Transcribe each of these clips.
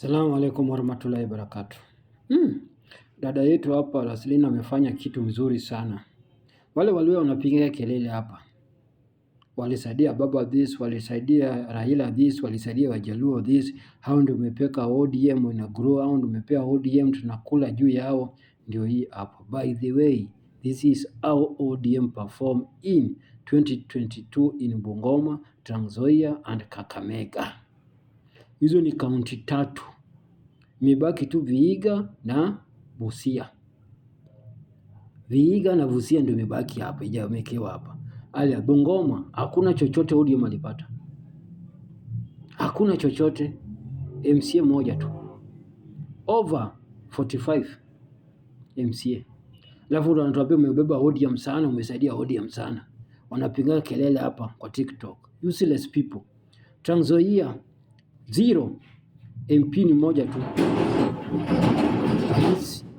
Salamu alaikum warahmatullahi wabarakatuh. Dada yetu hapa Raslina amefanya kitu mzuri sana. Wale walio wanapiga kelele hapa, walisaidia baba this, walisaidia Raila this, walisaidia Wajaluo this, hao ndio umepeka ODM ina grow, hao ndio umepea ODM tunakula juu yao, ndio hii hapa. By the way, this is how ODM perform in 2022 in Bungoma, Trans Nzoia and Kakamega. Hizo ni kaunti 3. Imebaki tu Vihiga na Busia. Vihiga na Busia ndio imebaki hapa, ijamekewa hapa. Ala Bungoma hakuna chochote ODM alipata. Hakuna chochote, MCA moja tu. Over 45 MCA. Alafu wanatuambia umebeba ODM sana, umesaidia ODM sana. Wanapiga kelele hapa kwa TikTok. Useless people. Trans Nzoia 0, MP ni moja tu.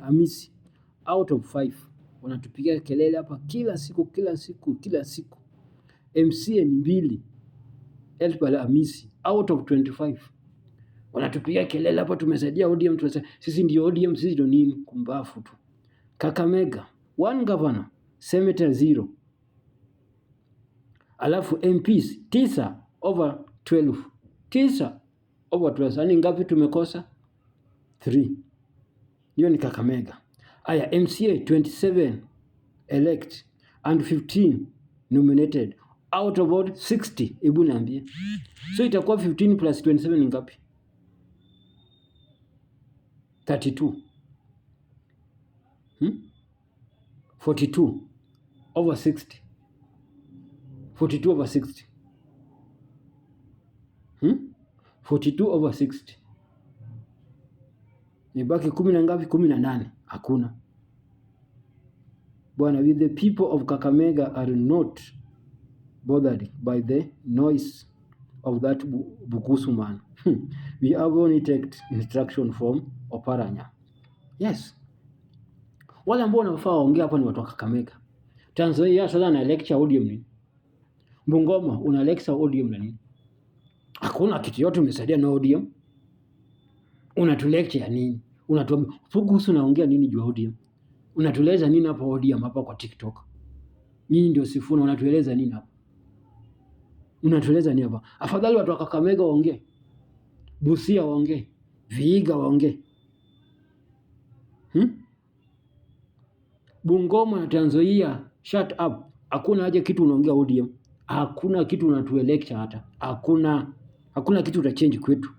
Hamisi out of 5. Wanatupigia kelele hapa kila siku. MCA ni 2, Elbal Hamisi out of 25. Wanatupigia kelele hapa tumesaidia ODM, sisi ndio ODM, sisi ndio nini, kumbafu tu. Kakamega 1 governor, senator 0. Alafu MPs 9 over 12. 9 over 12. Yaani ngapi tumekosa? 3. Hiyo ni Kakamega. Aya, MCA 27 elect and 15 nominated out of about 60. Hebu niambie. So itakuwa 15 plus 27 ni ngapi? 32. 42 over 60. 42 over 60. 42 over 60. Nibaki 10 na ngapi? 18. Hakuna. Bwana, with the people of Kakamega are not bothered by the noise of that Bukusu man. We have only taken instruction from Oparanya. Yes. Wale ambao wanafaa waongea hapa ni watu wa Kakamega. Trans Nzoia sasa na lecture ODM nini? Bungoma una lecture ODM nini? Hakuna kitu yote umesaidia na ODM. Unatulecture nini? Unatuambia Bukusu naongea nini juu ya ODM? Unatueleza nini hapa ODM hapa kwa TikTok? Nyinyi ndio Sifuna, unatueleza nini hapa? Unatueleza nini hapa? Afadhali watu wa Kakamega waongee. Busia waongee. Vihiga waongee. Bungoma na Trans Nzoia shut up. Hakuna haja kitu unaongea ODM. Hakuna kitu unatuelekcha hata. Hakuna kitu utachange kwetu.